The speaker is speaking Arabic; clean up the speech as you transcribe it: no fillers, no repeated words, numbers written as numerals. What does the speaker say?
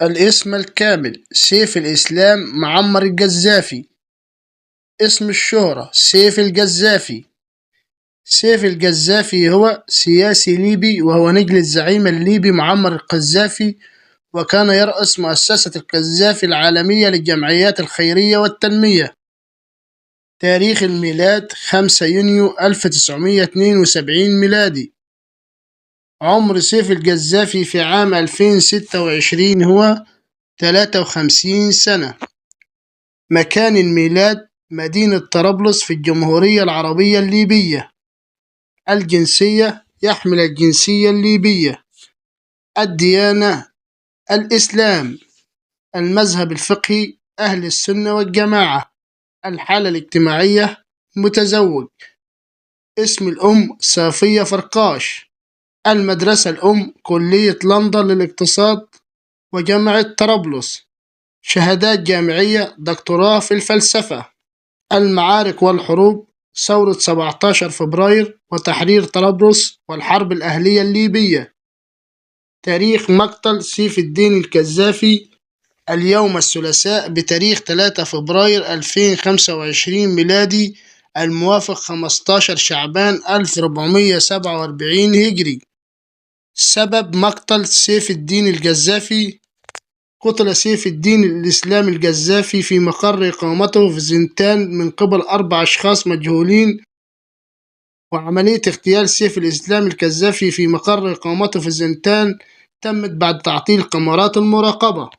الاسم الكامل: سيف الإسلام معمر القذافي. اسم الشهرة: سيف القذافي. سيف القذافي هو سياسي ليبي، وهو نجل الزعيم الليبي معمر القذافي، وكان يرأس مؤسسة القذافي العالمية للجمعيات الخيرية والتنمية. تاريخ الميلاد: 5 يونيو 1972 ميلادي. عمر سيف القذافي في عام 2026 هو 53 سنة. مكان الميلاد: مدينة طرابلس في الجمهورية العربية الليبية. الجنسية: يحمل الجنسية الليبية. الديانة: الإسلام. المذهب الفقهي: أهل السنة والجماعة. الحالة الاجتماعية: متزوج. اسم الأم: صافية فرقاش. المدرسة الأم: كلية لندن للاقتصاد وجامعة طرابلس. شهادات جامعية: دكتوراه في الفلسفة. المعارك والحروب: ثورة 17 فبراير وتحرير طرابلس والحرب الأهلية الليبية. تاريخ مقتل سيف الدين القذافي: اليوم الثلاثاء بتاريخ 3 فبراير 2025 ميلادي، الموافق 15 شعبان 1447 هجري. سبب مقتل سيف الدين القذافي: قتل سيف الدين الإسلام القذافي في مقر إقامته في زنتان من قبل 4 أشخاص مجهولين. وعملية اغتيال سيف الإسلام القذافي في مقر إقامته في زنتان تمت بعد تعطيل كاميرات المراقبة.